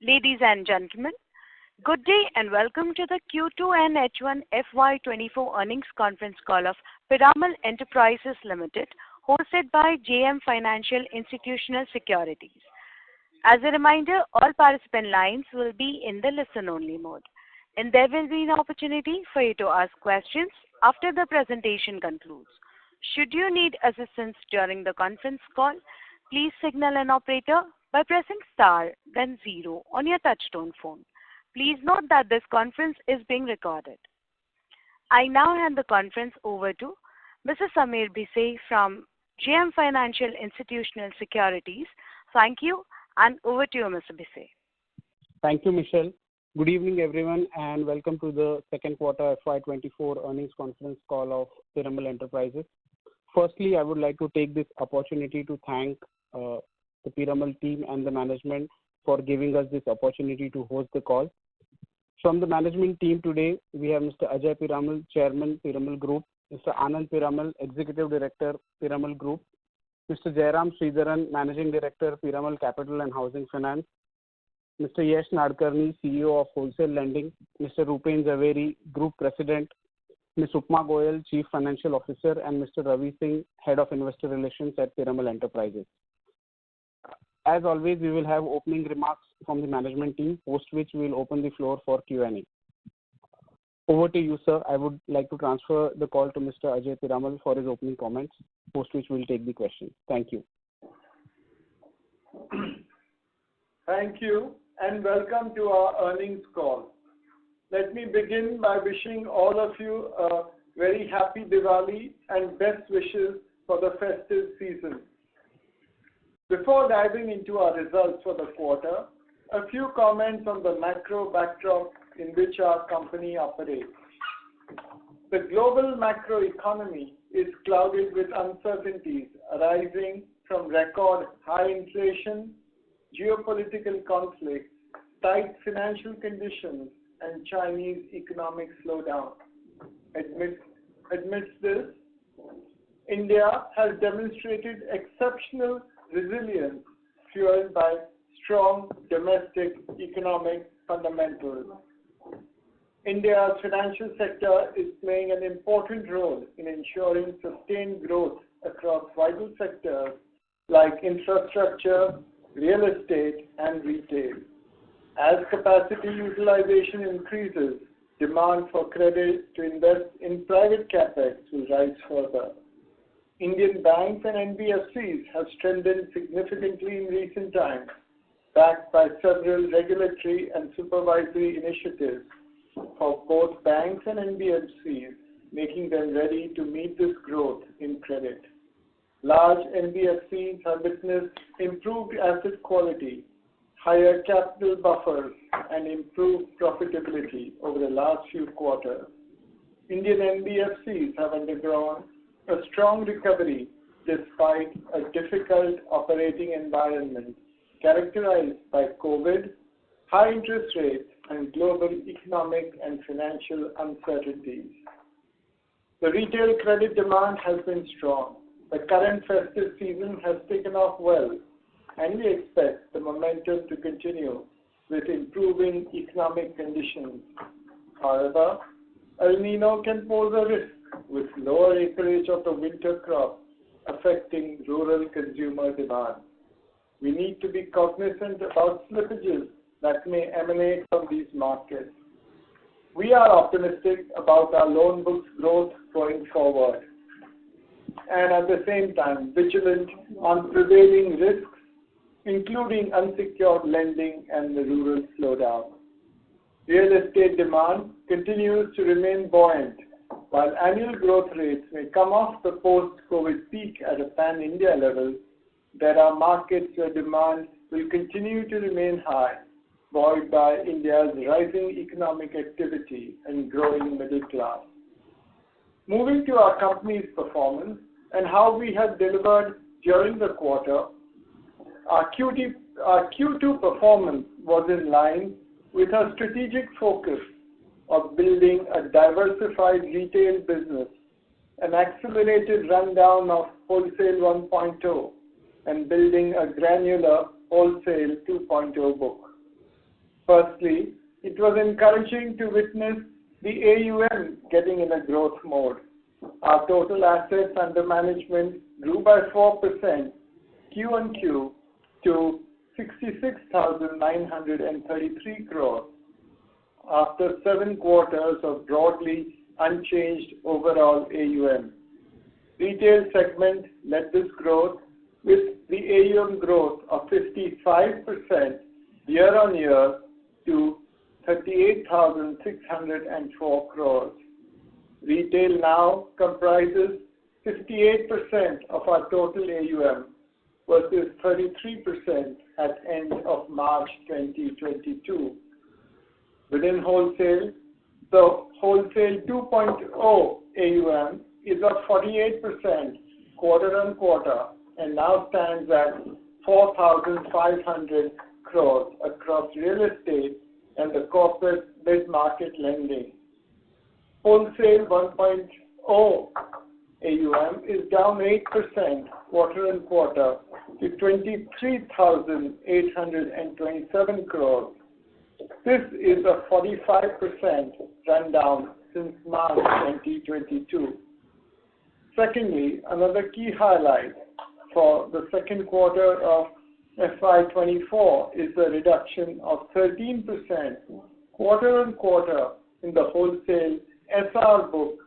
Ladies and gentlemen, good day and welcome to the Q2 and H1 FY24 earnings conference call of Piramal Enterprises Limited, hosted by JM Financial Institutional Securities. As a reminder, all participant lines will be in the listen-only mode, and there will be an opportunity for you to ask questions after the presentation concludes. Should you need assistance during the conference call, please signal an operator by pressing star, then 0 on your touchtone phone. Please note that this conference is being recorded. I now hand the conference over to Mr. Sameer Bhise from JM Financial Institutional Securities. Thank you, and over to you, Mr. Bhise. Thank you, Michelle. Good evening, everyone, and welcome to the second quarter FY24 earnings conference call of Piramal Enterprises. Firstly, I would like to take this opportunity to thank the Piramal team and the management for giving us this opportunity to host the call. From the management team today, we have Mr. Ajay Piramal, Chairman, Piramal Group, Mr. Anand Piramal, Executive Director, Piramal Group, Mr. Jairam Sridharan, Managing Director, Piramal Capital and Housing Finance, Mr. Yash Nadkarni, CEO of Wholesale Lending, Mr. Rupen Zaveri, Group President, Ms. Upma Goyal, Chief Financial Officer, and Mr. Ravi Singh, Head of Investor Relations at Piramal Enterprises. As always, we will have opening remarks from the management team, post which we will open the floor for Q&A. Over to you, sir. I would like to transfer the call to Mr. Ajay Piramal for his opening comments, post which we will take the questions. Thank you. Thank you, and welcome to our earnings call. Let me begin by wishing all of you a very happy Diwali and best wishes for the festive season. Before diving into our results for the quarter, a few comments on the macro backdrop in which our company operates. The global macroeconomy is clouded with uncertainties arising from record high inflation, geopolitical conflicts, tight financial conditions, and Chinese economic slowdown. Amidst this, India has demonstrated exceptional resilience fueled by strong domestic economic fundamentals. India's financial sector is playing an important role in ensuring sustained growth across vital sectors like infrastructure, real estate, and retail. As capacity utilization increases, demand for credit to invest in private capex will rise further. Indian banks and NBFCs have strengthened significantly in recent times, backed by several regulatory and supervisory initiatives for both banks and NBFCs, making them ready to meet this growth in credit. Large NBFCs have witnessed improved asset quality, higher capital buffers, and improved profitability over the last few quarters. Indian NBFCs have undergone a strong recovery despite a difficult operating environment characterized by COVID, high interest rates, and global economic and financial uncertainties. The retail credit demand has been strong. The current festive season has taken off well, and we expect the momentum to continue with improving economic conditions. However, El Nino can pose a risk with lower acreage of the winter crop affecting rural consumer demand. We need to be cognizant about slippages that may emanate from these markets. We are optimistic about our loan book's growth going forward, and at the same time vigilant on prevailing risks, including unsecured lending and the rural slowdown. Real estate demand continues to remain buoyant. While annual growth rates may come off the post-COVID peak at a pan-India level, there are markets where demand will continue to remain high, buoyed by India's rising economic activity and growing middle class. Moving to our company's performance and how we have delivered during the quarter, our Q2 performance was in line with our strategic focus of building a diversified retail business, an accelerated rundown of Wholesale 1.0, and building a granular Wholesale 2.0 book. Firstly, it was encouraging to witness the AUM getting in a growth mode. Our total assets under management grew by 4% Q-on-Q to 66,933 crores after 7 quarters of broadly unchanged overall AUM. Retail segment led this growth with the AUM growth of 55% year-on-year to 38,604 crores. Retail now comprises 58% of our total AUM versus 33% at end of March 2022. Within wholesale, the wholesale 2.0 AUM is up 48% quarter-on-quarter and now stands at 4,500 crores across real estate and the corporate mid-market lending. Wholesale 1.0 AUM is down 8% quarter-on-quarter to 23,827 crores. This is a 45% rundown since March 2022. Secondly, another key highlight for the second quarter of FY24 is the reduction of 13% quarter-on-quarter in the wholesale SR book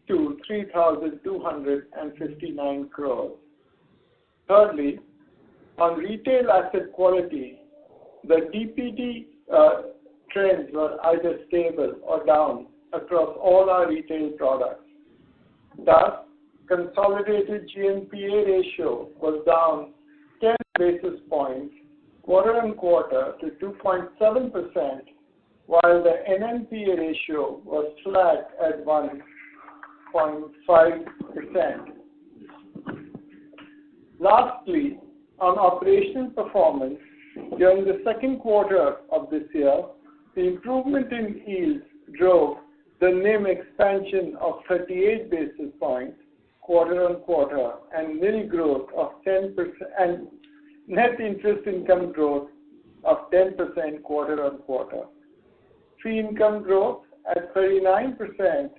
to 3,259 crores. Thirdly, on retail asset quality, the DPD trends were either stable or down across all our retail products. Thus, consolidated GNPA ratio was down 10 basis points quarter-on-quarter to 2.7%, while the NNPA ratio was flat at 1.5%. Lastly, on operational performance, during the second quarter of this year, the improvement in yields drove the NIM expansion of 38 basis points quarter-on-quarter and NIL growth of 10% and net interest income growth of 10% quarter-on-quarter. Fee income growth at 39%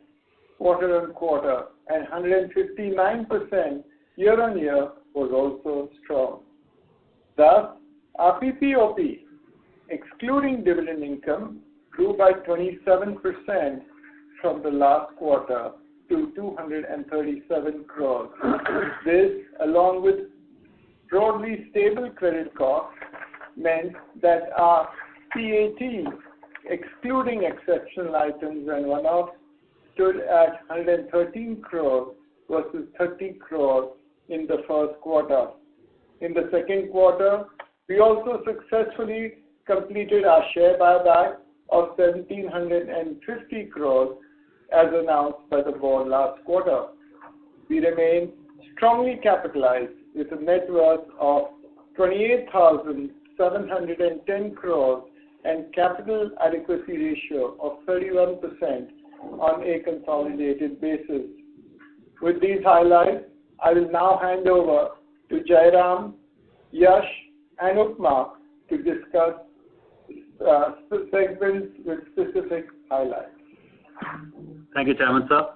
quarter-on-quarter and 159% year-on-year was also strong. Thus, our PPOP, excluding dividend income, grew by 27% from the last quarter to 237 crores. This, along with broadly stable credit costs, meant that our PAT, excluding exceptional items and one-offs, stood at 113 crores versus 30 crores in the first quarter. In the second quarter, we also successfully completed our share buyback of 1,750 crores as announced by the board last quarter. We remain strongly capitalized with a net worth of 28,710 crores and capital adequacy ratio of 31% on a consolidated basis. With these highlights, I will now hand over to Jairam, Yash, and Upma to discuss segments with specific highlights. Thank you, Chairman, sir.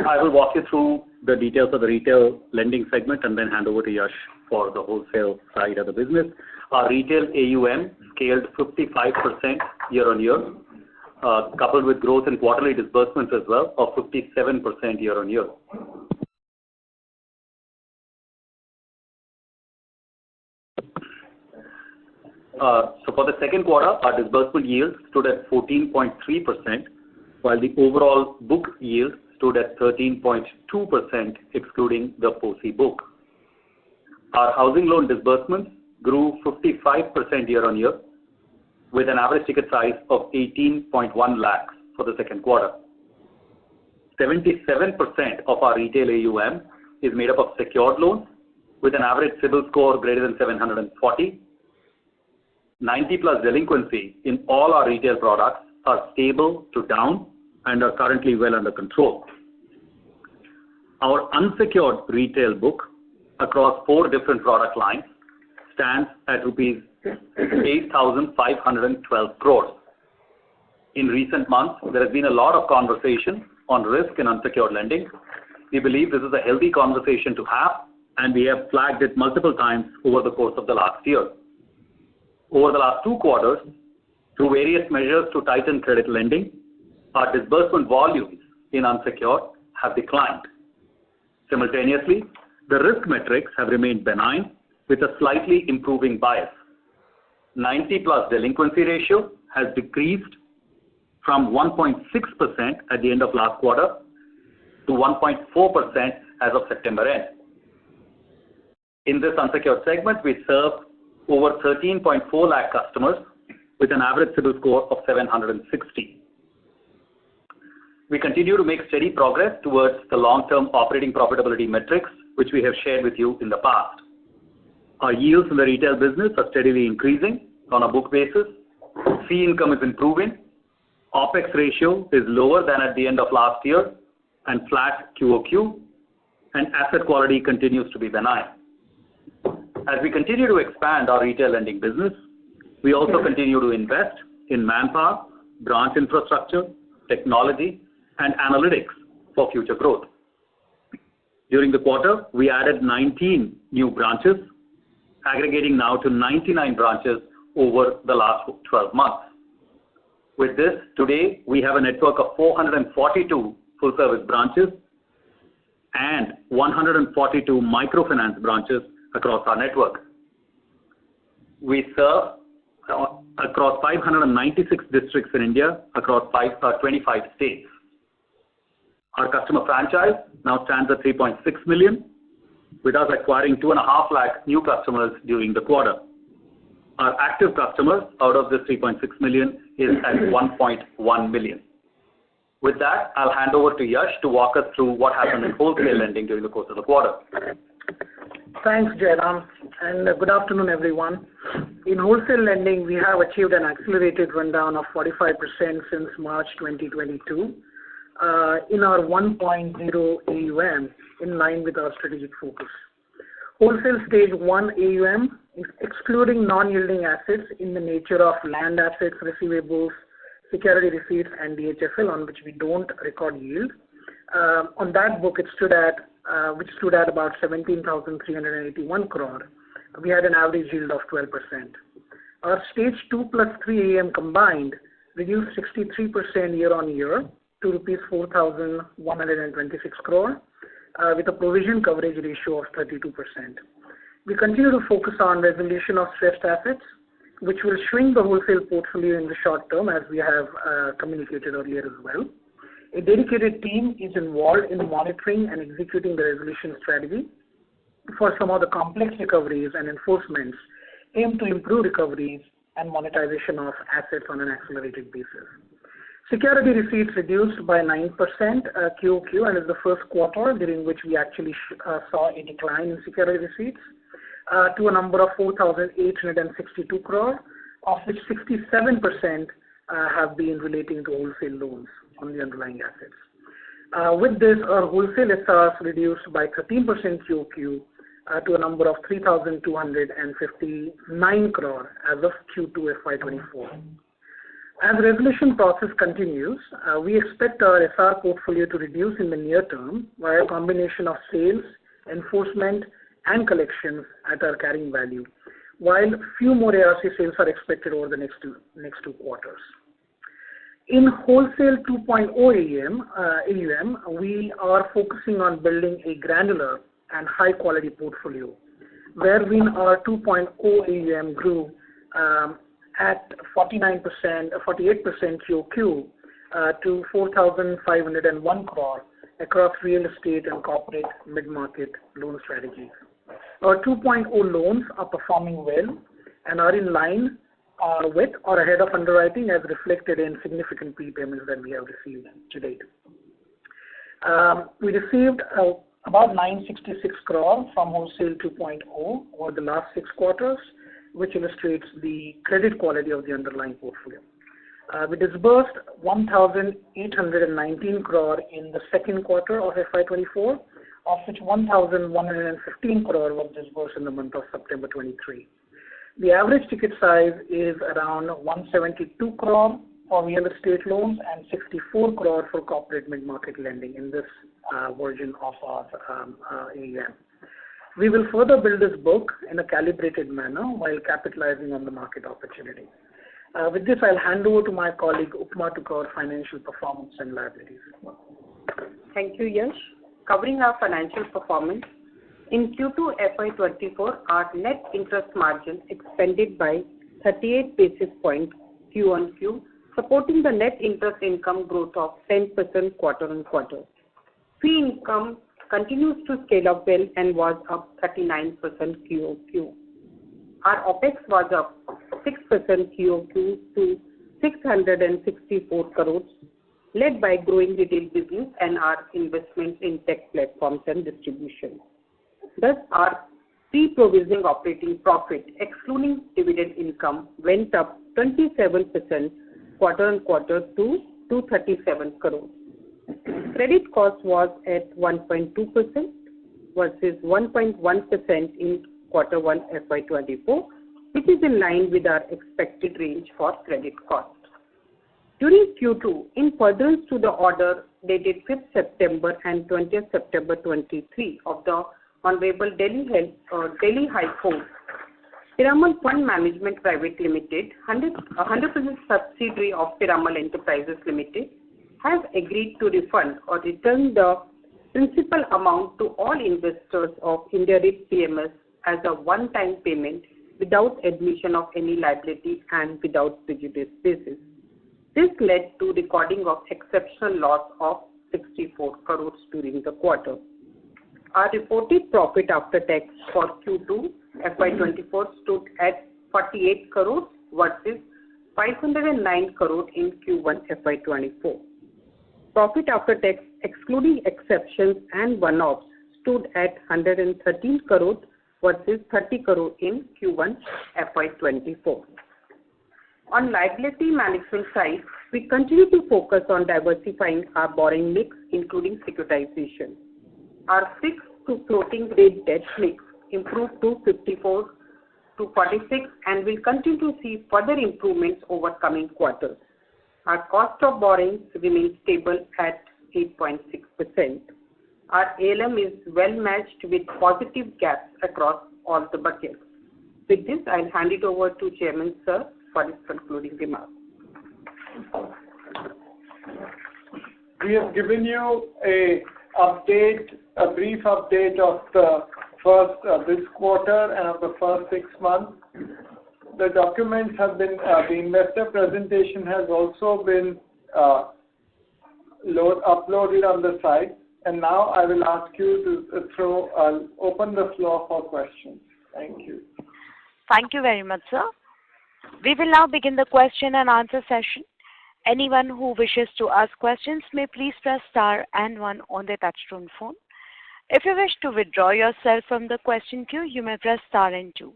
I will walk you through the details of the retail lending segment and then hand over to Yash for the wholesale side of the business. Our retail AUM scaled 55% year-on-year, coupled with growth in quarterly disbursements as well of 57% year-on-year. So for the second quarter, our disbursement yield stood at 14.3%, while the overall book yield stood at 13.2%, excluding the POSI book. Our housing loan disbursements grew 55% year-on-year, with an average ticket size of 18.1 lakhs for the second quarter. 77% of our retail AUM is made up of secured loans, with an average CIBIL score greater than 740. 90-plus delinquency in all our retail products are stable to down and are currently well under control. Our unsecured retail book across 4 different product lines stands at rupees 8,512 crores. In recent months, there has been a lot of conversation on risk in unsecured lending. We believe this is a healthy conversation to have, and we have flagged it multiple times over the course of the last year. Over the last 2 quarters, through various measures to tighten credit lending, our disbursement volumes in unsecured have declined. Simultaneously, the risk metrics have remained benign with a slightly improving bias. 90-plus delinquency ratio has decreased from 1.6% at the end of last quarter to 1.4% as of September end. In this unsecured segment, we serve over 13.4 lakh customers with an average CIBIL score of 760. We continue to make steady progress towards the long-term operating profitability metrics, which we have shared with you in the past. Our yields in the retail business are steadily increasing on a book basis. Fee income is improving. OPEX ratio is lower than at the end of last year and flat QOQ, and asset quality continues to be benign. As we continue to expand our retail lending business, we also continue to invest in manpower, branch infrastructure, technology, and analytics for future growth. During the quarter, we added 19 new branches, aggregating now to 99 branches over the last 12 months. With this, today, we have a network of 442 full-service branches and 142 microfinance branches across our network. We serve across 596 districts in India, across 25 states. Our customer franchise now stands at 3.6 million, with us acquiring 2.5 lakh new customers during the quarter. Our active customers out of this 3.6 million is at 1.1 million. With that, I'll hand over to Yash to walk us through what happened in wholesale lending during the course of the quarter. Thanks, Jairam, and good afternoon, everyone. In wholesale lending, we have achieved an accelerated rundown of 45% since March 2022 in our 1.0 AUM, in line with our strategic focus. Wholesale stage 1 AUM, excluding non-yielding assets in the nature of land assets, receivables, security receipts, and DHFL, on which we don't record yield. On that book, it stood at about 17,381 crore. We had an average yield of 12%. Our stage 2 plus 3 AM combined reduced 63% year on year to rupees 4,126 crore with a provision coverage ratio of 32%. We continue to focus on resolution of stressed assets, which will shrink the wholesale portfolio in the short term, as we have communicated earlier as well. A dedicated team is involved in monitoring and executing the resolution strategy for some of the complex recoveries and enforcements aimed to improve recoveries and monetization of assets on an accelerated basis. Security receipts reduced by 9% QOQ, and is the first quarter during which we actually saw a decline in security receipts to a number of 4,862 crore, of which 67% have been relating to wholesale loans on the underlying assets. With this, our wholesale SRs reduced by 13% QOQ to a number of 3,259 crore as of Q2 FY24. As the resolution process continues, we expect our SR portfolio to reduce in the near term via a combination of sales, enforcement, and collections at our carrying value, while few more ARC sales are expected over the next two quarters. In wholesale 2.0 AUM, we are focusing on building a granular and high-quality portfolio, wherein our 2.0 AUM grew at 48% QOQ to 4,501 crore across real estate and corporate mid-market loan strategies. Our 2.0 loans are performing well and are in line with or ahead of underwriting, as reflected in significant prepayments that we have received to date. We received about 966 crore from wholesale 2.0 over the last 6 quarters, which illustrates the credit quality of the underlying portfolio. We disbursed 1,819 crore in the second quarter of FY24, of which 1,115 crore was disbursed in the month of September 23. The average ticket size is around 172 crore for real estate loans and 64 crore for corporate mid-market lending in this version of our AUM. We will further build this book in a calibrated manner while capitalizing on the market opportunity. With this, I'll hand over to my colleague Upma to cover financial performance and liabilities. Thank you, Yash. Covering our financial performance, in Q2 FY24, our net interest margin expanded by 38 basis points Q on Q, supporting the net interest income growth of 10% quarter on quarter. Fee income continues to scale up well and was up 39% QOQ. Our OPEX was up 6% QOQ to 664 crores, led by growing retail business and our investments in tech platforms and distribution. Thus, our pre-provisioning operating profit, excluding dividend income, went up 27% quarter on quarter to 237 crores. Credit cost was at 1.2% versus 1.1% in quarter 1 FY24, which is in line with our expected range for credit cost. During Q2, in furtherance to the order dated 5th September and 20th September 23 of the Honorable Delhi High Court, Piramal Fund Management Private Limited, 100% subsidiary of Piramal Enterprises Limited, has agreed to refund or return the principal amount to all investors of India REIT PMS as a one-time payment without admission of any liability and without prejudice basis. This led to recording of exceptional loss of 64 crores during the quarter. Our reported profit after tax for Q2 FY24 stood at 48 crores versus 509 crores in Q1 FY24. Profit after tax, excluding exceptions and one-offs, stood at 113 crores versus 30 crores in Q1 FY24. On liability management side, we continue to focus on diversifying our borrowing mix, including securitization. Our fixed to floating rate debt mix improved to 54 to 46 and will continue to see further improvements over coming quarters. Our cost of borrowing remains stable at 8.6%. Our ALM is well matched with positive gaps across all the buckets. With this, I'll hand it over to Chairman Sir for his concluding remarks. We have given you a brief update of the first this quarter and of the first 6 months. The documents have been, the investor presentation has also been uploaded on the site. And now I will ask you to open the floor for questions. Thank you. Thank you very much, sir. We will now begin the question and answer session. Anyone who wishes to ask questions may please press star and one on their touchtone phone. If you wish to withdraw yourself from the question queue, you may press star and two.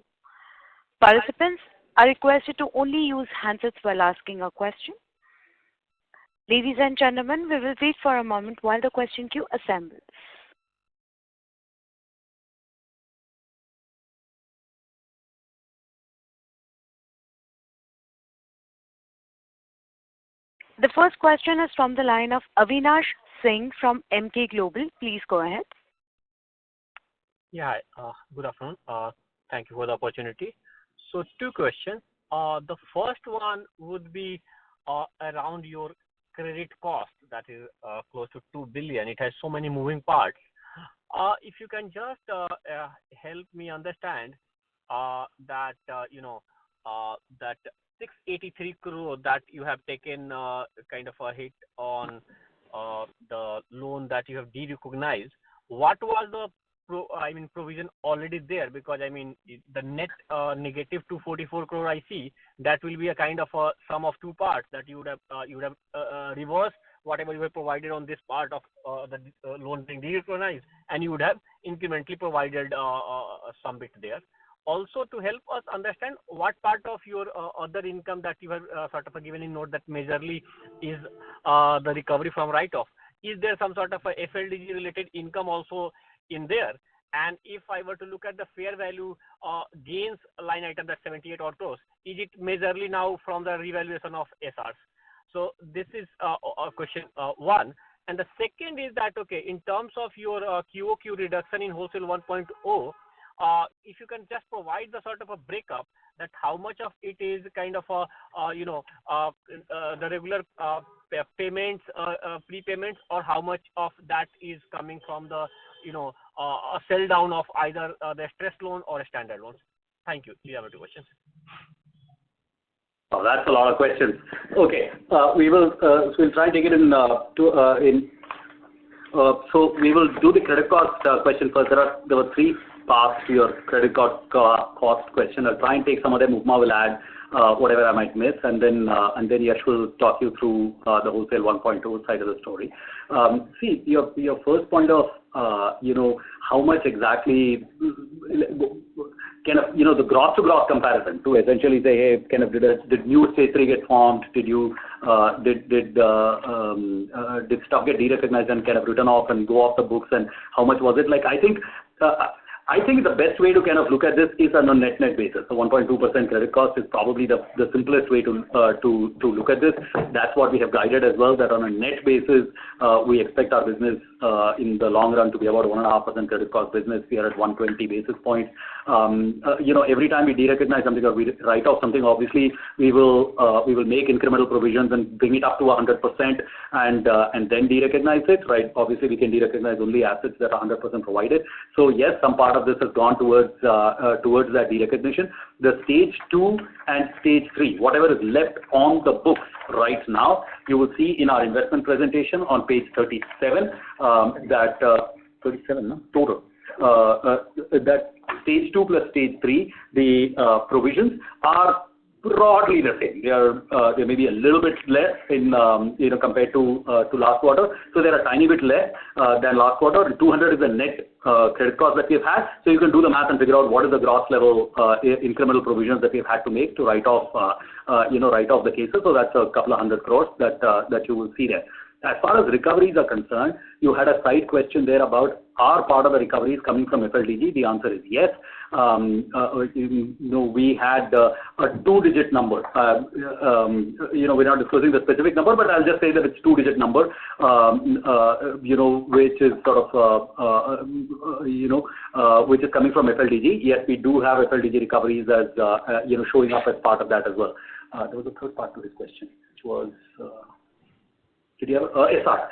Participants are requested to only use handsets while asking a question. Ladies and gentlemen, we will wait for a moment while the question queue assembles. The first question is from the line of Avinash Singh from MK Global. Please go ahead. Yeah, good afternoon. Thank you for the opportunity. So 2 questions. The first one would be around your credit cost, that is close to 2 billion. It has so many moving parts. If you can just help me understand that, that 683 crore that you have taken kind of a hit on the loan that you have de-recognized, what was the provision already there? Because the net negative 244 crore I see, that will be a kind of a sum of 2 parts that you would have reversed whatever you have provided on this part of the loan being de-recognized, and you would have incrementally provided some bit there. Also, to help us understand what part of your other income that you have sort of given in note that majorly is the recovery from write-off. Is there some sort of a FLDG related income also in there? And if I were to look at the fair value gains line item, that's 78 odd crores, is it majorly now from the revaluation of SRs? So this is question one. And the second is that, okay, in terms of your QOQ reduction in wholesale 1.0, if you can just provide the sort of a breakup that how much of it is kind of the regular payments, prepayments, or how much of that is coming from the a sell down of either the stress loan or a standard loans. Thank you. Do you have two questions? Oh, that's a lot of questions. Okay, we will so we'll try and take it in so we will do the credit cost question first. There were three parts to your credit cost question. I'll try and take some of them. Upma will add whatever I might miss, and then Yash will talk you through the wholesale 1.0 side of the story. See, your first point of how much exactly kind of the gross to gross comparison to essentially say, hey, kind of did new stage 3 get formed? Did stuff get derecognized and kind of written off and go off the books, and how much was it? Like I think the best way to kind of look at this is on a net basis. So 1.2% credit cost is probably the simplest way to look at this. That's what we have guided as well, that on a net basis, we expect our business in the long run to be about 1.5% credit cost business. We are at 120 basis points. Every time we derecognize something or we write off something, obviously we will make incremental provisions and bring it up to 100% and then derecognize it, right? Obviously we can derecognize only assets that are 100% provided. So yes, some part of this has gone towards that derecognition. The stage 2 and stage 3, whatever is left on the books right now, you will see in our investment presentation on page 37 that 37 no? Total. That stage 2 plus stage 3, the provisions are broadly the same. They may be a little bit less in compared to last quarter. So they're a tiny bit less than last quarter. 200 is the net credit cost that we've had. So you can do the math and figure out what is the gross level incremental provisions that we've had to make to write off the cases. So that's a couple of 100 crores that you will see there. As far as recoveries are concerned, you had a side question there about are part of the recoveries coming from FLDG? The answer is yes. We had a 2-digit number. We're not disclosing the specific number, but I'll just say that it's 2-digit number, which is sort of, which is coming from FLDG. Yes, we do have FLDG recoveries as, showing up as part of that as well. There was a third part to this question, which was, did you have SR?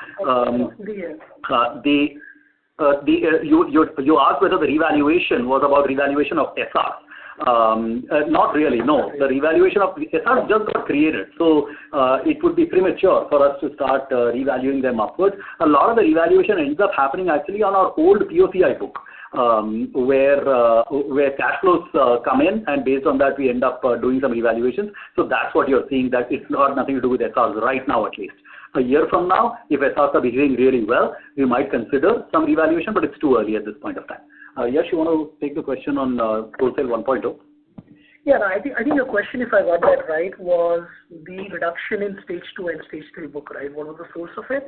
You asked whether the revaluation was about revaluation of SR. Not really, no. The revaluation of SR just got created. So it would be premature for us to start revaluing them upwards. A lot of the revaluation ends up happening actually on our old POCI book, where cash flows come in, and based on that we end up doing some revaluations. So that's what you're seeing, that it's not nothing to do with SRs right now at least. A year from now, if SRs are behaving really well, we might consider some revaluation, but it's too early at this point of time. Yash, you want to take the question on wholesale 1.0? Yeah, I think your question, if I got that right, was the reduction in stage 2 and stage 3 book, right? What was the source of it?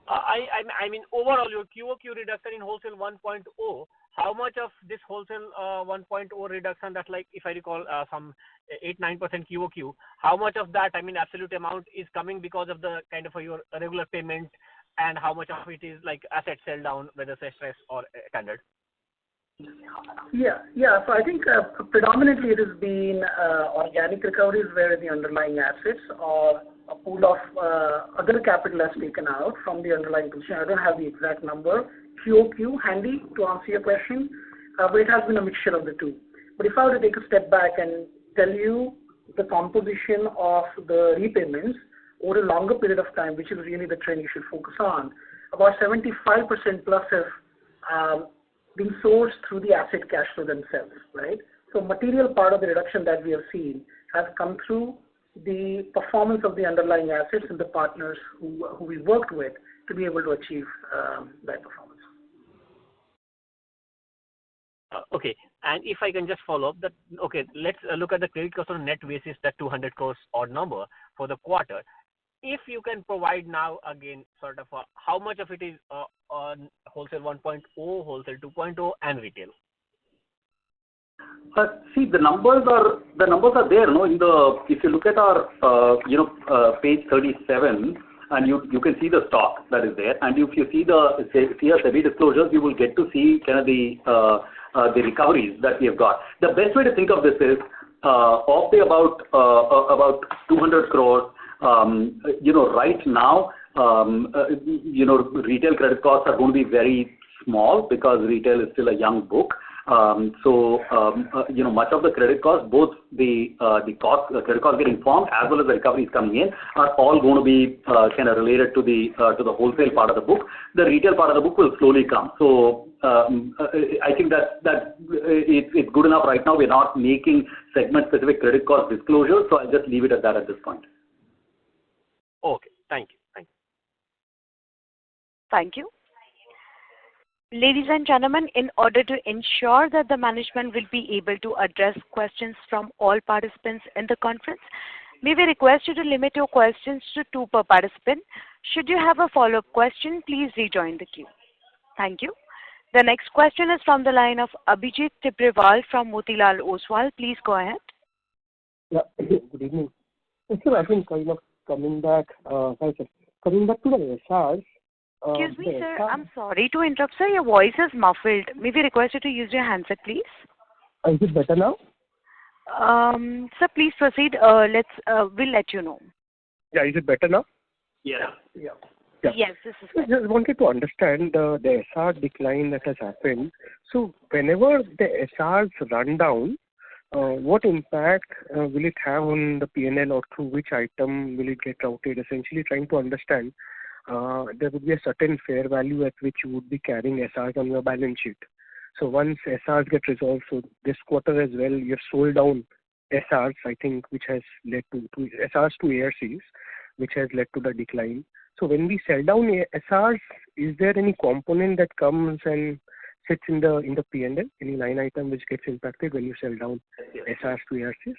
I mean, overall, your QOQ reduction in wholesale 1.0, how much of this wholesale 1.0 reduction, that, like, if I recall, some 8-9% QOQ, how much of that, I mean, absolute amount is coming because of the kind of your regular payment, and how much of it is like asset sell down, whether it's stress or standard? Yeah. So I think predominantly it has been organic recoveries where the underlying assets or a pool of other capital has taken out from the underlying position. I don't have the exact number, QOQ handy to answer your question, but it has been a mixture of the two. But if I were to take a step back and tell you the composition of the repayments over a longer period of time, which is really the trend you should focus on, about 75% plus have been sourced through the asset cash flow themselves, right? So material part of the reduction that we have seen has come through the performance of the underlying assets and the partners who we worked with to be able to achieve that performance. Okay, and if I can just follow up that, okay, let's look at the credit cost on a net basis, that 200 crores odd number for the quarter. if you can provide now again sort of how much of it is on wholesale 1.0, wholesale 2.0, and retail. See, the numbers are there. No, if you look at our page 37, and you can see the stock that is there, and if you see our SEBI disclosures, you will get to see kind of the recoveries that we have got. The best way to think of this is of the about 200 crores. Right now, retail credit costs are going to be very small because retail is still a young book. Much of the credit costs, both the credit costs getting formed as well as the recoveries coming in, are all going to be kind of related to the wholesale part of the book. The retail part of the book will slowly come. So I think that it's good enough right now. We're not making segment-specific credit cost disclosures, so I'll just leave it at that at this point. Okay, thank you. Thank you. Ladies and gentlemen, in order to ensure that the management will be able to address questions from all participants in the conference, may we request you to limit your questions to 2 per participant. Should you have a follow-up question, please rejoin the queue. Thank you. The next question is from the line of Abhijit Tibrewal from Motilal Oswal. Please go ahead. Yeah, good evening. Sir, I think kind of coming back to the SRs. Excuse me, sir. I'm sorry to interrupt, sir. Your voice is muffled. May we request you to use your handset, please? Is it better now? Sir, please proceed. We'll let you know. Yeah, is it better now? Yeah. Yes, this is better. I just wanted to understand the SR decline that has happened. So whenever the SRs run down, what impact will it have on the P&L, or through which item will it get routed? Essentially trying to understand. There would be a certain fair value at which you would be carrying SRs on your balance sheet. So once SRs get resolved, so this quarter as well, you have sold down SRs, I think, which has led to SRs to ARCs, which has led to the decline. So when we sell down SRs, is there any component that comes and sits in the P&L, any line item which gets impacted when you sell down SRs to ARCs?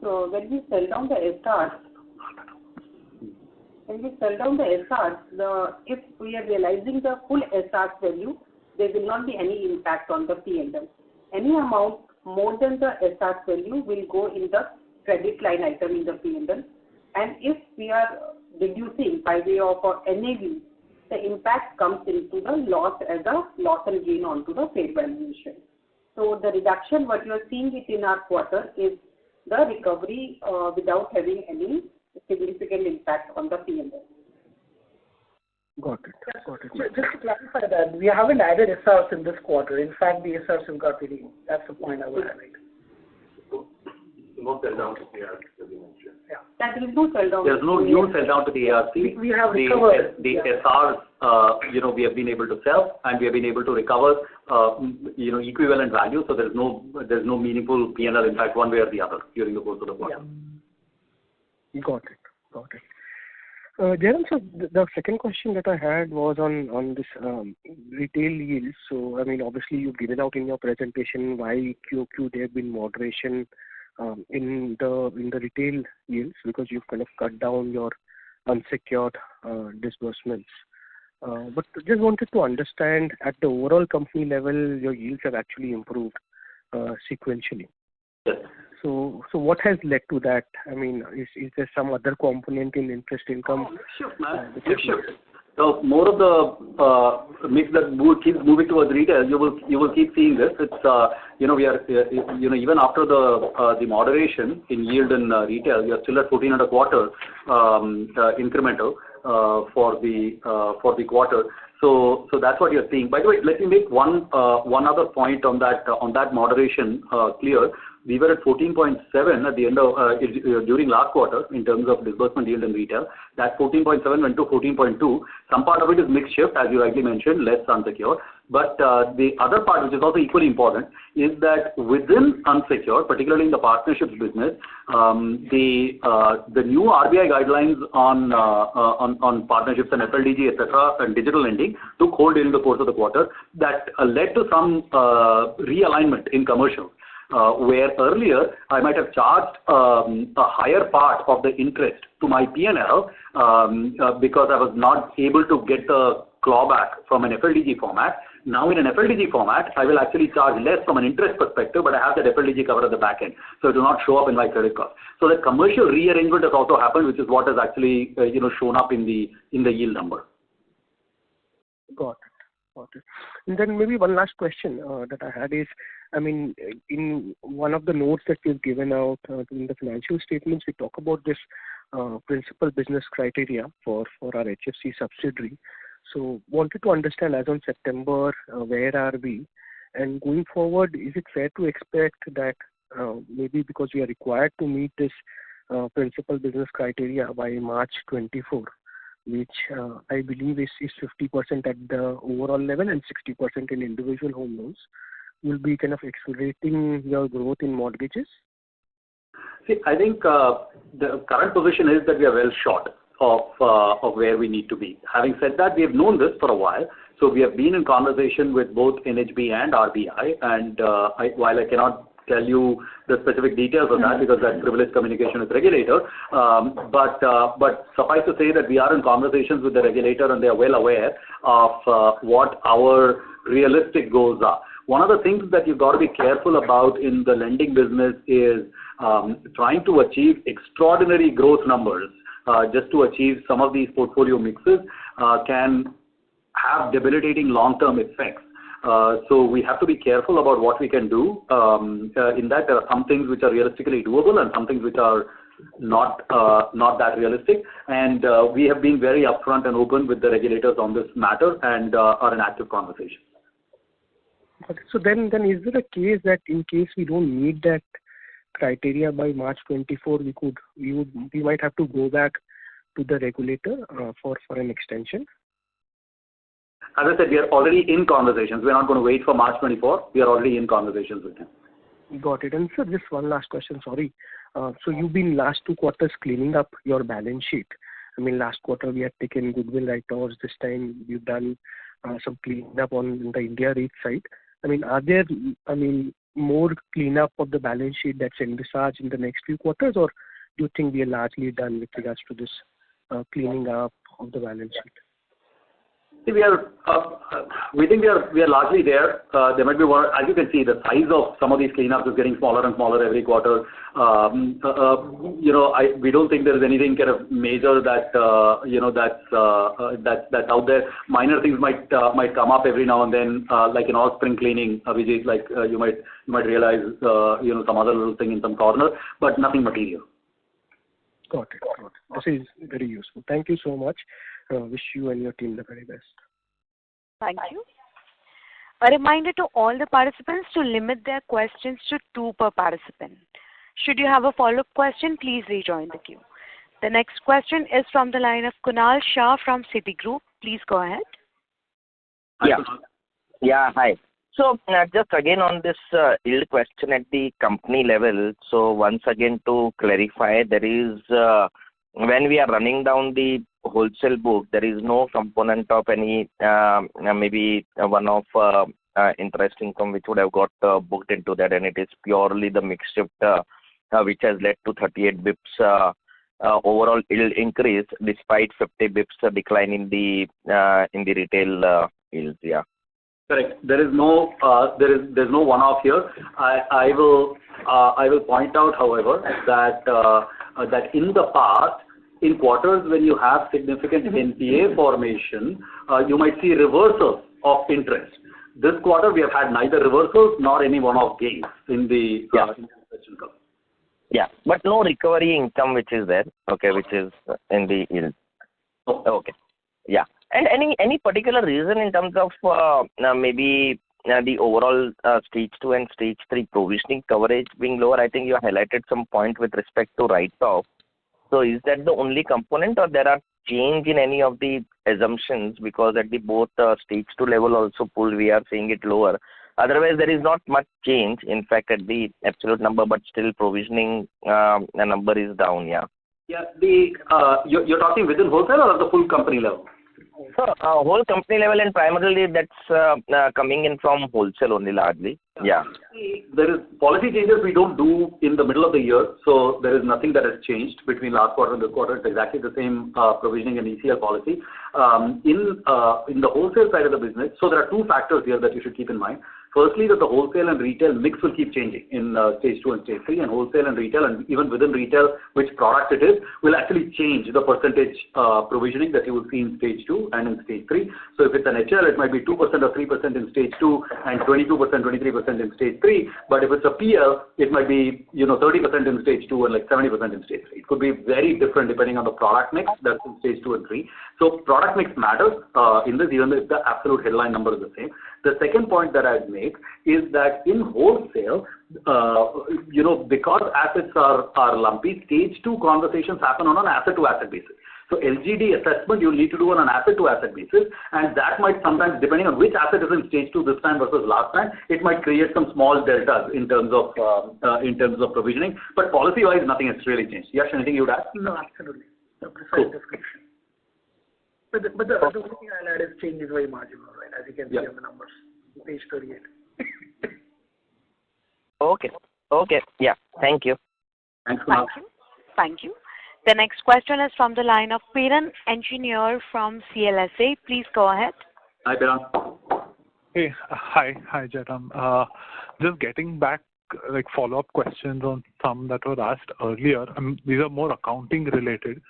So when we sell down the SRs, if we are realizing the full SRs value, there will not be any impact on the P&L. Any amount more than the SRs value will go in the credit line item in the P&L. And if we are reducing by way of NAV, the impact comes into the loss as a loss and gain onto the fair valuation. So the reduction, what you are seeing it in our quarter, is the recovery without having any significant impact on the P&L. Got it. Just to clarify that, we haven't added SRs in this quarter. In fact, the SRs have got redeemed. That's the point I would highlight. No sell down to the ARC, as you mentioned. Yeah. That there is no sell down. There's no new sell down to the ARC. We have recovered. The SRs, we have been able to sell, and we have been able to recover, equivalent value. So there's no meaningful P&L impact one way or the other during the course of the quarter. Yeah. Got it. Jairam, so the second question that I had was on this retail yields. So, I mean, obviously you've given out in your presentation why QOQ there have been moderation in the retail yields, because you've kind of cut down your unsecured disbursements. But just wanted to understand, at the overall company level, your yields have actually improved sequentially. Yes. So what has led to that? I mean, is there some other component in interest income? Mix shift, man. Mix shift. So more of the mix that keeps moving towards retail, you will keep seeing this. It's we are even after the moderation in yield in retail, we are still at 14 and a quarter incremental for the quarter. So that's what you're seeing. By the way, let me make one other point on that moderation clear. We were at 14.7 at the end of during last quarter in terms of disbursement yield in retail. That 14.7 went to 14.2. Some part of it is mix shift, as you rightly mentioned, less unsecured. But the other part, which is also equally important, is that within unsecured, particularly in the partnerships business, the new RBI guidelines on partnerships and FLDG, etc., and digital lending took hold during the course of the quarter. That led to some realignment in commercial. where earlier I might have charged a higher part of the interest to my P&L because I was not able to get the clawback from an FLDG format. Now in an FLDG format, I will actually charge less from an interest perspective, but I have that FLDG covered at the back end, so it will not show up in my credit cost. So the commercial rearrangement has also happened, which is what has actually shown up in the yield number. Got it. And then maybe one last question that I had is, I mean, in one of the notes that you've given out in the financial statements, we talk about this principal business criteria for our HFC subsidiary. So wanted to understand, as on September, where are we? And going forward, is it fair to expect that maybe because we are required to meet this principal business criteria by March 24, which I believe is 50% at the overall level and 60% in individual home loans, will be kind of accelerating your growth in mortgages? See, I think the current position is that we are well short of where we need to be. Having said that, we have known this for a while. So we have been in conversation with both NHB and RBI, and while I cannot tell you the specific details of that because that's privileged communication with regulator, but suffice to say that we are in conversations with the regulator and they are well aware of what our realistic goals are. One of the things that you've got to be careful about in the lending business is trying to achieve extraordinary growth numbers just to achieve some of these portfolio mixes can have debilitating long-term effects. So we have to be careful about what we can do. In that, there are some things which are realistically doable and some things which are not that realistic. And we have been very upfront and open with the regulators on this matter and are in active conversation. Okay. So then is there a case that in case we don't meet that criteria by March 24, we might have to go back to the regulator for an extension? As I said, we are already in conversations. We are not going to wait for March 24. We are already in conversations with them. Got it. And sir, just one last question, sorry. So you've been last 2 quarters cleaning up your balance sheet. I mean, last quarter we had taken goodwill write-offs. This time we've done some cleanup on the India REIT side. I mean, are there, more cleanup of the balance sheet that's envisaged in the next few quarters, or do you think we are largely done with regards to this cleaning up of the balance sheet? See, we think we are largely there. There might be one, as you can see, the size of some of these cleanups is getting smaller and smaller every quarter. We don't think there is anything kind of major that that's out there. Minor things might come up every now and then, like in all spring cleaning, Vijay, like you might realize some other little thing in some corner, but nothing material. Got it. This is very useful. Thank you so much. Wish you and your team the very best. Thank you. A reminder to all the participants to limit their questions to 2 per participant. Should you have a follow-up question, please rejoin the queue. The next question is from the line of Kunal Shah from Citigroup. Please go ahead. Yeah, hi. So just again on this yield question at the company level. So once again to clarify, there is when we are running down the wholesale book, there is no component of any maybe one-off interest income which would have got booked into that, and it is purely the mix shift which has led to 38 bips overall yield increase despite 50 bips decline in the retail yields. Yeah. Correct. There is no there's no one-off here. I will point out, however, that in the past, in quarters when you have significant NPA formation, you might see reversals of interest. This quarter, we have had neither reversals nor any one-off gains in the interest income. Yeah, but no recovery income which is there, okay, which is in the yield. Okay. Yeah. And any particular reason in terms of maybe the overall stage 2 and stage 3 provisioning coverage being lower? I think you highlighted some point with respect to write-off. So is that the only component, or there are change in any of the assumptions, because at the both stage 2 level also pool we are seeing it lower. Otherwise there is not much change, in fact, at the absolute number, but still provisioning number is down. Yeah. Yeah. You're talking within wholesale or at the full company level? So, whole company level and primarily that's coming in from wholesale only largely. Yeah. There is policy changes we don't do in the middle of the year, so there is nothing that has changed between last quarter and this quarter. It's exactly the same provisioning and ECL policy. In the wholesale side of the business, so there are two factors here that you should keep in mind. Firstly, that the wholesale and retail mix will keep changing in stage 2 and stage 3, and wholesale and retail, and even within retail, which product it is, will actually change the percentage provisioning that you will see in stage 2 and in stage 3. So if it's an HL, it might be 2% or 3% in stage 2 and 22%, 23% in stage 3. But if it's a PL, it might be 30% in stage 2 and like 70% in stage 3. It could be very different depending on the product mix that's in stage 2 and 3. So product mix matters in this, even if the absolute headline number is the same. The second point that I'd make is that in wholesale, because assets are lumpy, stage 2 conversations happen on an asset-to-asset basis. So LGD assessment you'll need to do on an asset-to-asset basis, and that might sometimes, depending on which asset is in stage 2 this time versus last time, it might create some small deltas in terms of provisioning. But policy-wise, nothing has really changed. Yash, anything you would add? No, absolutely. The precise description. But the only thing I'll add is change is very marginal, right? As you can see on the numbers, page 38. Okay. Yeah. Thank you. Thanks, Thank you. Thank you. The next question is from the line of Piran Engineer from CLSA. Please go ahead. Hi, Piran. Hey, hi, Jairam. Just getting back, like follow-up questions on some that were asked earlier. These are more accounting related.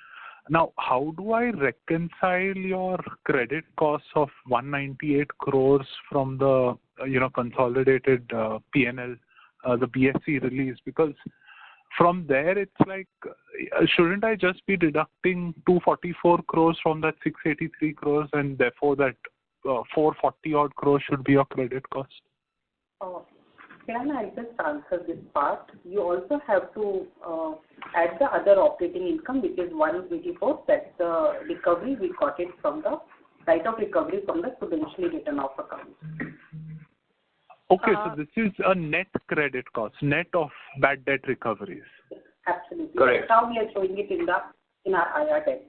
Now, how do I reconcile your credit costs of 198 crores from the consolidated P&L, the BSC release? Because from there, it's like, shouldn't I just be deducting 244 crores from that 683 crores, and therefore that 440 odd crores should be your credit cost? Can I just answer this part? You also have to add the other operating income, which is 184. That's the recovery we got it from the right of recovery from the prudentially written off account. Okay, so this is a net credit cost, net of bad debt recoveries. Absolutely. Correct. That's how we are showing it in our IR deck.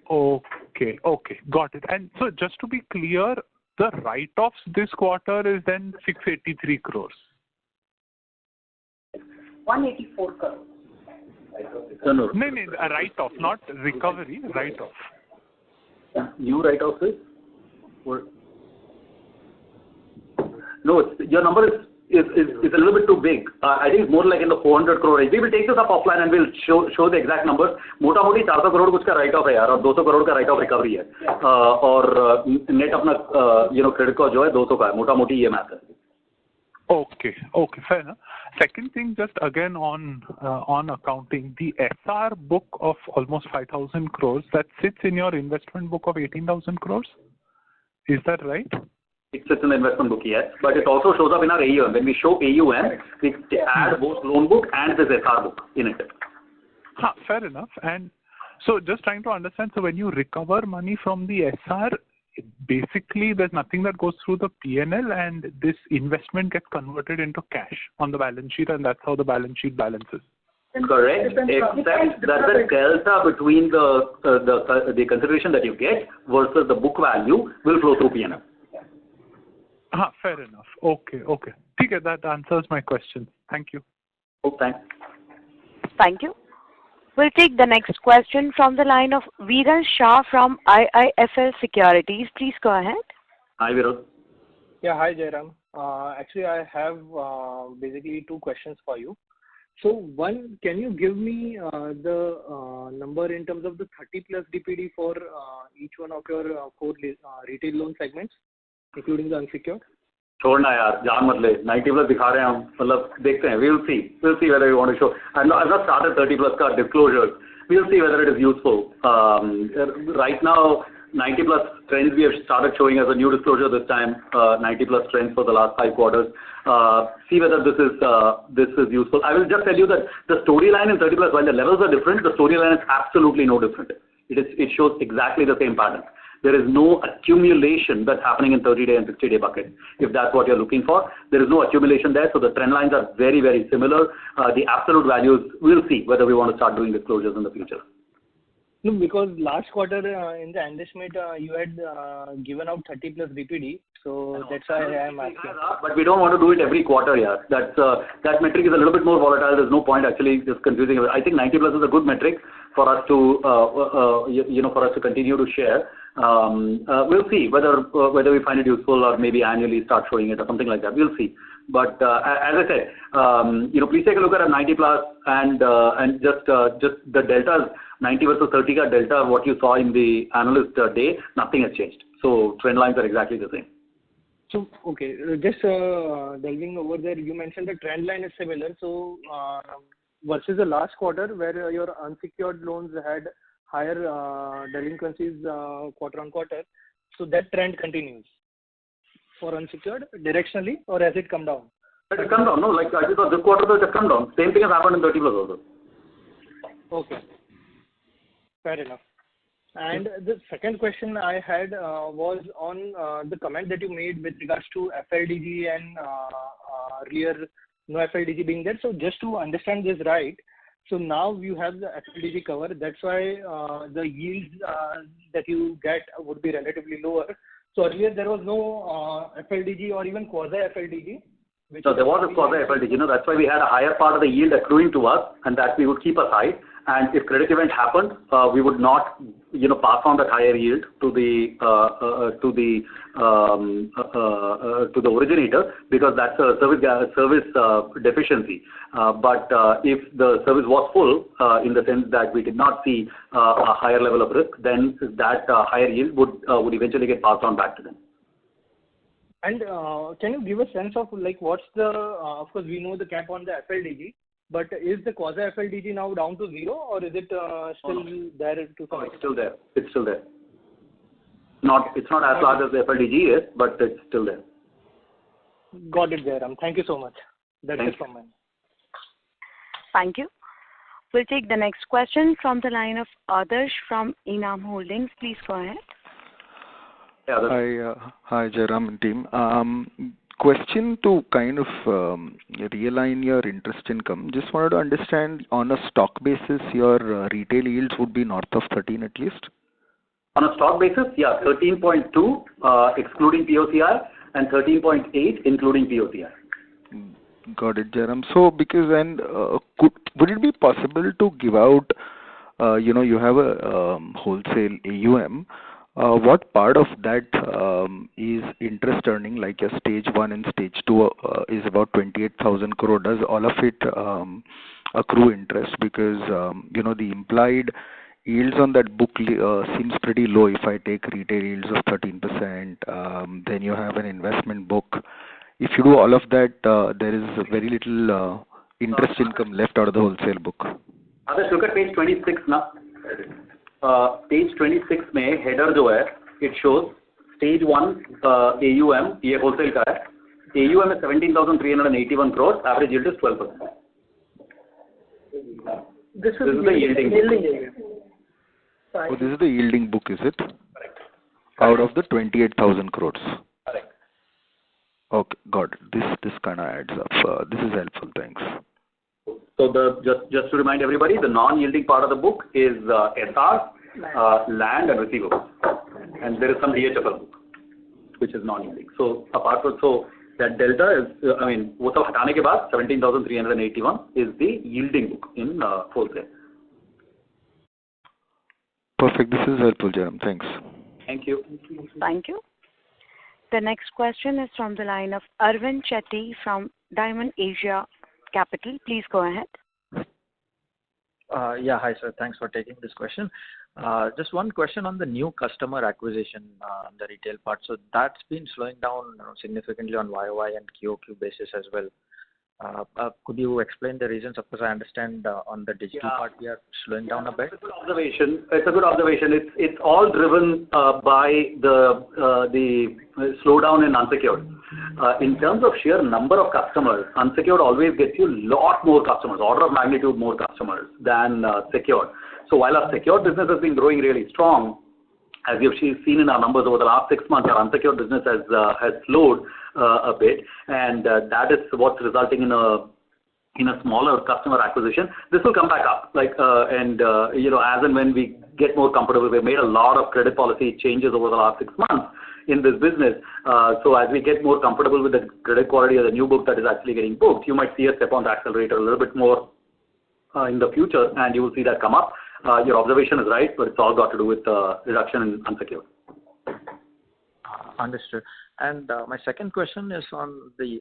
Okay, got it. And so just to be clear, the write-offs this quarter is then 683 crores. 184 crores. No, a write-off, not recovery, write-off. New write-off is? No, your number is a little bit too big. I think it's more like in the 400 crore range. We will take this up offline and we'll show the exact numbers. मोटा मोटी 400 करोड़ कुछ का write-off है यार, और 200 करोड़ का write-off recovery है, और net अपना credit cost जो है 200 का है, मोटा मोटी ये math है. Okay, fair enough. Second thing, just again on accounting, the SR book of almost 5,000 crores that sits in your investment book of 18,000 crores. Is that right? It sits in the investment book, yes, but it also shows up in our AUM. When we show AUM, we add both loan book and this SR book in it. Fair enough. And so just trying to understand, so when you recover money from the SR, basically there's nothing that goes through the P&L, and this investment gets converted into cash on the balance sheet, and that's how the balance sheet balances. Correct, except that the delta between the consideration that you get versus the book value will flow through P&L. Fair enough. Okay. Okay, that answers my question. Thank you. Oh, thanks. Thank you. We'll take the next question from the line of Viral Shah from IIFL Securities. Please go ahead. Hi, Viral. Yeah, hi, Jairam. Actually, I have basically two questions for you. So one, can you give me the number in terms of the 30 plus DPD for each one of your core retail loan segments, including the unsecured? छोड़ना यार, जान मत ले, 90 plus दिखा रहे हैं हम, मतलब देखते हैं, we'll see whether we want to show. I've not started 30 plus का disclosures. We'll see whether it is useful. Right now, 90 plus trends we have started showing as a new disclosure this time. 90 plus trends for the last 5 quarters. See whether this is useful. I will just tell you that the storyline in 30 plus, while the levels are different, the storyline is absolutely no different. It shows exactly the same pattern. There is no accumulation that's happening in 30-day and 60-day buckets. If that's what you're looking for, there is no accumulation there. So the trend lines are very, very similar. The absolute values, we'll see whether we want to start doing disclosures in the future. No, because last quarter in the analyst meet you had given out 30 plus DPD, so that's why I am asking. But we don't want to do it every quarter, yeah. That metric is a little bit more volatile. There's no point actually just confusing it. I think 90 plus is a good metric for us to for us to continue to share. We'll see whether we find it useful or maybe annually start showing it or something like that. We'll see. But as I said, please take a look at a 90 plus and just the deltas, 90 versus 30 ka delta, what you saw in the analyst day, nothing has changed. So trend lines are exactly the same. So okay, just delving over there, you mentioned the trend line is similar. So versus the last quarter where your unsecured loans had higher delinquencies quarter on quarter, so that trend continues for unsecured directionally, or has it come down? It has come down. No, like I thought this quarter it has come down. Same thing has happened in 30 plus also. Okay, fair enough. And the second question I had was on the comment that you made with regards to FLDG and earlier no FLDG being there. So just to understand this right, so now you have the FLDG cover. That's why the yields that you get would be relatively lower. So earlier there was no FLDG or even quasi-FLDG. So there was a quasi-FLDG. That's why we had a higher part of the yield accruing to us, and that we would keep aside. And if credit event happened, we would not, pass on that higher yield to the originator, because that's a service deficiency. But if the service was full, in the sense that we did not see a higher level of risk, then that higher yield would eventually get passed on back to them. And can you give a sense of like what's the? Of course, we know the cap on the FLDG. But is the quasi-FLDG now down to zero, or is it still there to some extent? It's still there. It's still there. It's not as large as the FLDG is, but it's still there. Got it, Jairam. Thank you so much. That's it from me. Thank you. We'll take the next question from the line of Adarsh from Enam Holdings. Please go ahead. Yeah, hi, Jairam and team. Question to kind of realign your interest income. Just wanted to understand, on a stock basis, your retail yields would be north of 13 at least? On a stock basis, yeah, 13.2 excluding POCI and 13.8 including POCI. Got it, Jairam. So, because then, would it be possible to give out, you have a wholesale AUM, what part of that is interest earning, like your stage 1 and stage 2 is about 28,000 crore? Does all of it accrue interest? Because, the implied yields on that book seems pretty low if I take retail yields of 13%. Then you have an investment book. If you do all of that, there is very little interest income left out of the wholesale book. Others, look at page 26 now. Page 26 में header जो है, it shows stage 1 AUM, ये wholesale का है. AUM is 17,381 crores. Average yield is 12%. This is the yielding book. Oh, this is the yielding book, is it? Correct. Out of the 28,000 crores. Correct. Okay, got it. This kind of adds up. This is helpful. Thanks. So just to remind everybody, the non-yielding part of the book is SR, land and receivables, and there is some DHFL book, which is non-yielding. So apart from that delta is, वो सब हटाने के बाद 17,381 is the yielding book in wholesale. Perfect. This is helpful, Jairam. Thanks. Thank you. Thank you. The next question is from the line of Arvind Chetty from Diamond Asia Capital. Please go ahead. Yeah, hi sir. Thanks for taking this question. Just one question on the new customer acquisition on the retail part. So that's been slowing down significantly on YOY and QOQ basis as well. Could you explain the reasons? Of course, I understand on the digital part we are slowing down a bit. It's a good observation. It's all driven by the slowdown in unsecured. In terms of sheer number of customers, unsecured always gets you a lot more customers, order of magnitude more customers than secured. So while our secured business has been growing really strong, as you've seen in our numbers over the last 6 months, our unsecured business has slowed a bit, and that is what's resulting in a smaller customer acquisition. This will come back up, as and when we get more comfortable. We've made a lot of credit policy changes over the last 6 months in this business. So as we get more comfortable with the credit quality of the new book that is actually getting booked, you might see us step on the accelerator a little bit more in the future, and you will see that come up. Your observation is right, but it's all got to do with reduction in unsecured. Understood. And my second question is on the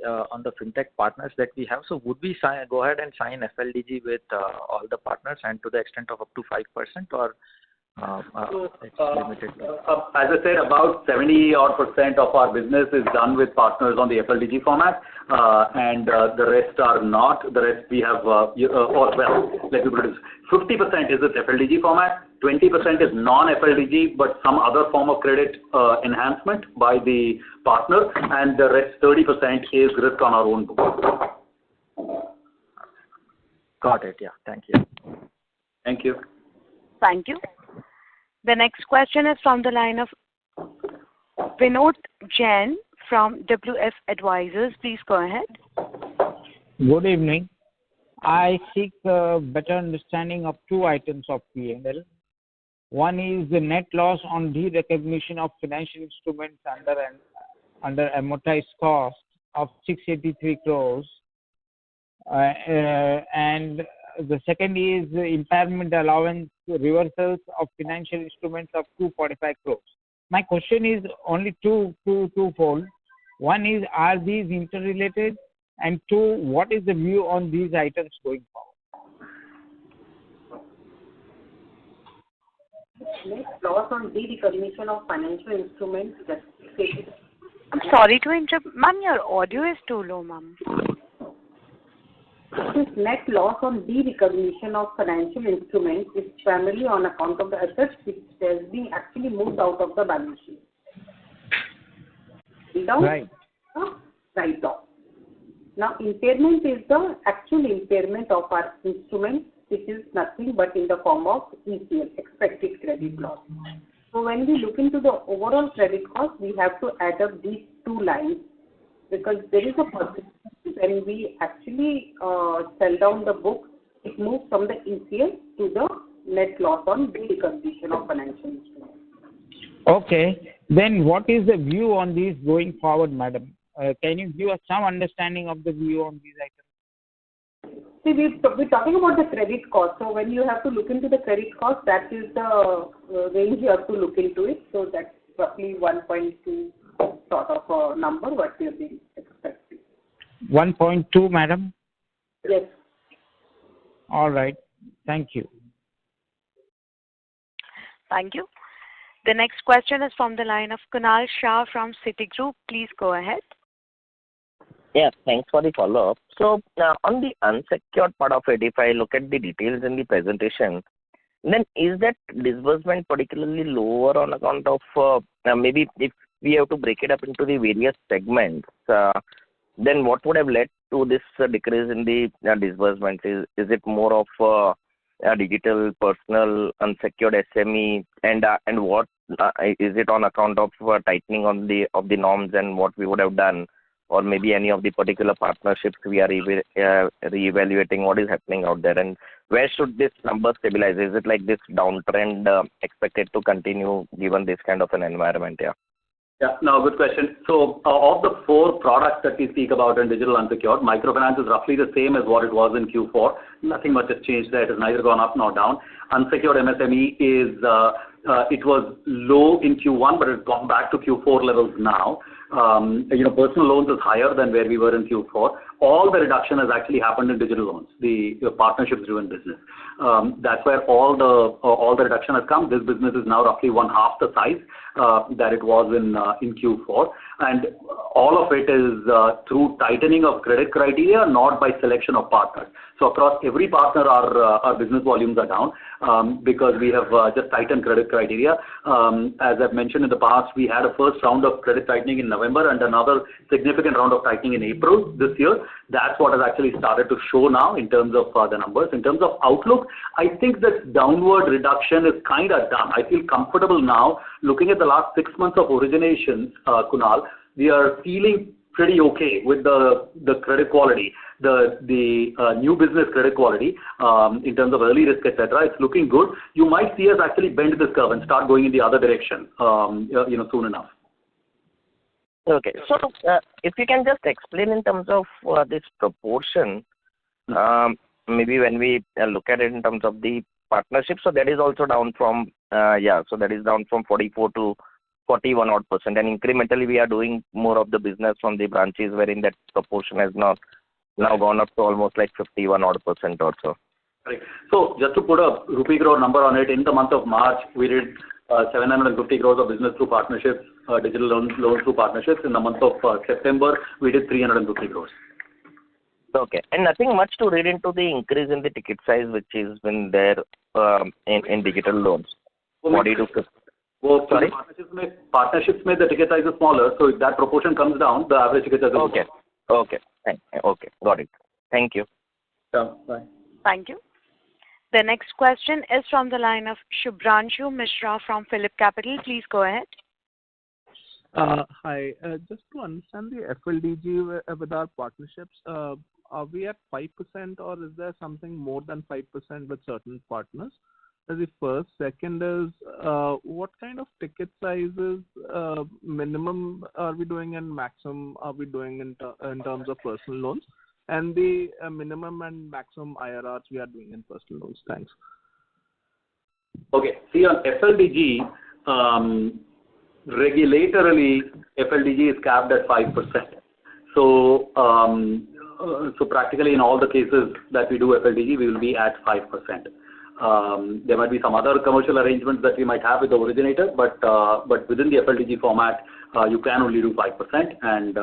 fintech partners that we have. So would we go ahead and sign FLDG with all the partners and to the extent of up to 5%, or it's limited? As I said, about 70% of our business is done with partners on the FLDG format, and the rest are not. The rest we have, let me put it this: 50% is with FLDG format, 20% is non-FLDG, but some other form of credit enhancement by the partner, and the rest 30% is risk on our own book. Got it. Yeah. Thank you. Thank you. Thank you. The next question is from the line of Vinod Jain from WF Advisors. Please go ahead. Good evening. I seek a better understanding of two items of P&L. One is the net loss on derecognition of financial instruments under amortized cost of 683 crores. And the second is the impairment allowance reversals of financial instruments of 245 crores. My question is only twofold. One is, are these interrelated? And two, what is the view on these items going forward? Net loss on derecognition of financial instruments. I'm sorry to interrupt. Ma'am, your audio is too low, ma'am. This net loss on derecognition of financial instruments is primarily on account of the assets which has been actually moved out of the balance sheet. Right. Write-off. Now, impairment is the actual impairment of our instruments, which is nothing but in the form of ECL, expected credit loss. So when we look into the overall credit cost, we have to add up these two lines, because there is a possibility when we actually sell down the book, it moves from the ECL to the net loss on derecognition of financial instruments. Okay. Then what is the view on these going forward, madam? Can you give us some understanding of the view on these items? See, we're talking about the credit cost. So when you have to look into the credit cost, that is the range you have to look into it. So that's roughly 1.2 sort of a number what we have been expecting. 1.2, madam? Yes. All right. Thank you. Thank you. The next question is from the line of Kunal Shah from Citigroup. Please go ahead. Yeah, thanks for the follow-up. So on the unsecured part of it, if I look at the details in the presentation, then is that disbursement particularly lower on account of maybe if we have to break it up into the various segments, then what would have led to this decrease in the disbursement? Is it more of digital, personal, unsecured SME, and what is it on account of tightening on of the norms and what we would have done, or maybe any of the particular partnerships we are re-evaluating? What is happening out there, and where should this number stabilize? Is it like this downtrend expected to continue given this kind of an environment? Yeah, no, good question. So of the four products that we speak about in digital unsecured, microfinance is roughly the same as what it was in Q4. Nothing much has changed there. It has neither gone up nor down. Unsecured MSME is, it was low in Q1, but it's gone back to Q4 levels now. Personal loans is higher than where we were in Q4. All the reduction has actually happened in digital loans, the partnerships-driven business. That's where all the reduction has come. This business is now roughly 1/2 the size that it was in Q4, and all of it is through tightening of credit criteria, not by selection of partners. So across every partner, our business volumes are down because we have just tightened credit criteria. As I've mentioned in the past, we had a first round of credit tightening in November and another significant round of tightening in April this year. That's what has actually started to show now in terms of the numbers. In terms of outlook, I think that downward reduction is kind of done. I feel comfortable now looking at the last 6 months of originations, Kunal. We are feeling pretty okay with the credit quality, the new business credit quality in terms of early risk, etc. It's looking good. You might see us actually bend this curve and start going in the other direction, soon enough. Okay. So, if you can just explain in terms of this proportion, maybe when we look at it in terms of the partnership, so that is also down from, so that is down from 44 to 41 odd percent, and incrementally we are doing more of the business from the branches, wherein that proportion has now gone up to almost like 51 odd percent or so. Right. So just to put a rupee crore number on it, in the month of March, we did 750 crores of business through partnerships, digital loans through partnerships. In the month of September, we did 350 crores. Okay. And nothing much to read into the increase in the ticket size, which has been there in digital loans. 40 to 50. Well, sorry? Partnerships made the ticket size is smaller, so if that proportion comes down, the average ticket size is okay. Okay. Okay. Got it. Thank you. Yeah, bye. Thank you. The next question is from the line of Shubhranshu Mishra from Phillip Capital. Please go ahead. Hi. Just to understand the FLDG with our partnerships, are we at 5% or is there something more than 5% with certain partners? That's the first. Second is, what kind of ticket sizes minimum are we doing and maximum are we doing in terms of personal loans? And the minimum and maximum IRRs we are doing in personal loans. Thanks. Okay. See, on FLDG, regulatorily, FLDG is capped at 5%. So, so practically in all the cases that we do FLDG, we will be at 5%. There might be some other commercial arrangements that we might have with the originator, but within the FLDG format, you can only do 5%, and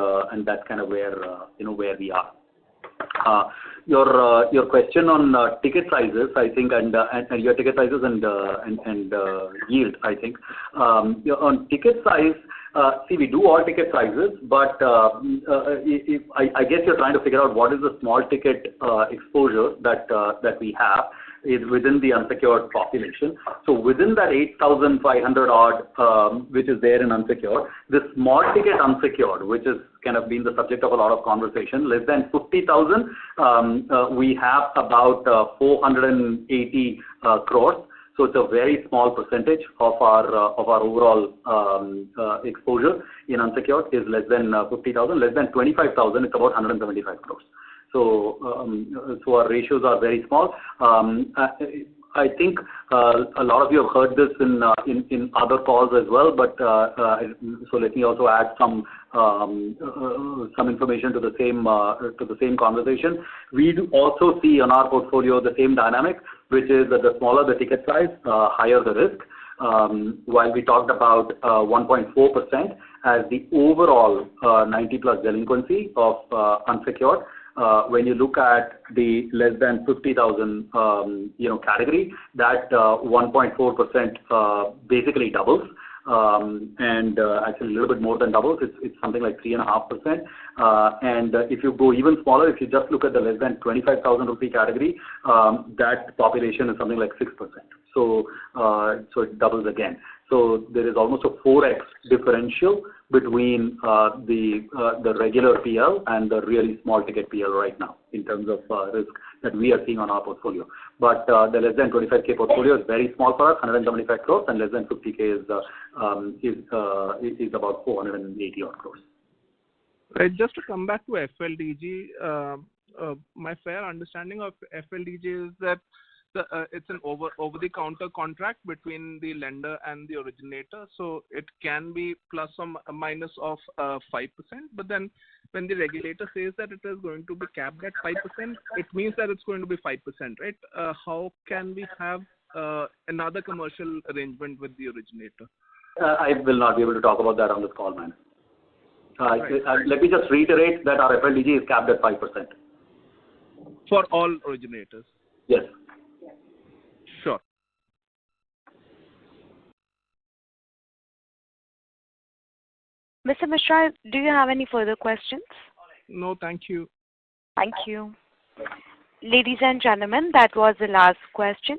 that's kind of where where we are. Your question on ticket sizes, I think, and your ticket sizes and yield, I think. On ticket size, see, we do all ticket sizes, but I guess you're trying to figure out what is the small ticket exposure that we have is within the unsecured population. So within that 8,500 odd, which is there in unsecured, the small ticket unsecured, which is kind of been the subject of a lot of conversation, less than 50,000, we have about 480 crores. So it's a very small percentage of our overall exposure in unsecured is less than 50,000. Less than 25,000, it's about 175 crores. So our ratios are very small. I think a lot of you have heard this in other calls as well, but so let me also add some information to the same conversation. We do also see on our portfolio the same dynamic, which is that the smaller the ticket size, higher the risk. While we talked about 1.4% as the overall 90+ delinquency of unsecured. When you look at the less than 50,000 category, that 1.4% basically doubles, and actually a little bit more than doubles. It's something like 3.5%. And if you go even smaller, if you just look at the less than 25,000 rupee category, that population is something like 6%. So it doubles again. So there is almost a 4x differential between the regular PL and the really small ticket PL right now in terms of risk that we are seeing on our portfolio. But the less than 25K portfolio is very small for us, 175 crores, and less than 50K is about 480 odd crores. Right. Just to come back to FLDG, my fair understanding of FLDG is that it's an over-the-counter contract between the lender and the originator, so it can be plus or minus of 5%. But then, when the regulator says that it is going to be capped at 5%, it means that it's going to be 5%, right? How can we have another commercial arrangement with the originator? I will not be able to talk about that on this call, man. Let me just reiterate that our FLDG is capped at 5%. For all originators? Yes. Sure. Mr. Mishra, do you have any further questions? No, thank you. Thank you. Ladies and gentlemen, that was the last question.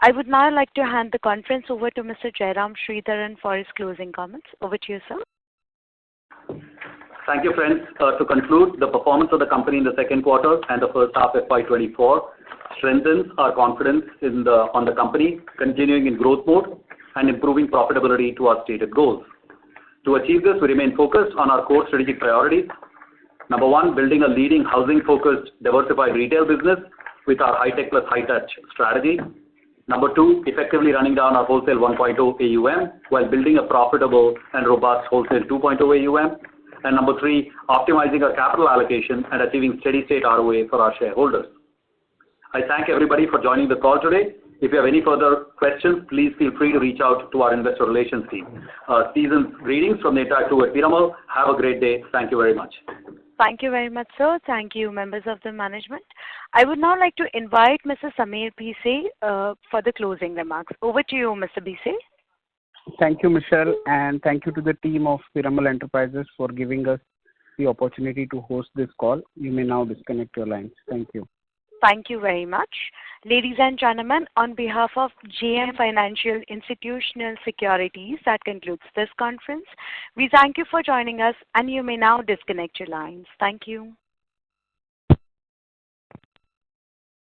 I would now like to hand the conference over to Mr. Jairam Sridharan for his closing comments. Over to you, sir. Thank you, friends. To conclude, the performance of the company in the second quarter and the first half FY24 strengthens our confidence on the company continuing in growth mode and improving profitability to our stated goals. To achieve this, we remain focused on our core strategic priorities. Number one, building a leading housing-focused diversified retail business with our high-tech plus high-touch strategy. Number two, effectively running down our wholesale 1.0 AUM while building a profitable and robust wholesale 2.0 AUM. And number three, optimizing our capital allocation and achieving steady-state ROA for our shareholders. I thank everybody for joining the call today. If you have any further questions, please feel free to reach out to our investor relations team. Season's greetings from the entire crew at Piramal. Have a great day. Thank you very much. Thank you very much, sir. Thank you, members of the management. I would now like to invite Mr. Samir Bhise for the closing remarks. Over to you, Mr. Bhise. Thank you, Michelle, and thank you to the team of Piramal Enterprises for giving us the opportunity to host this call. You may now disconnect your lines. Thank you. Thank you very much. Ladies and gentlemen, on behalf of JM Financial Institutional Securities, that concludes this conference. We thank you for joining us, and you may now disconnect your lines. Thank you.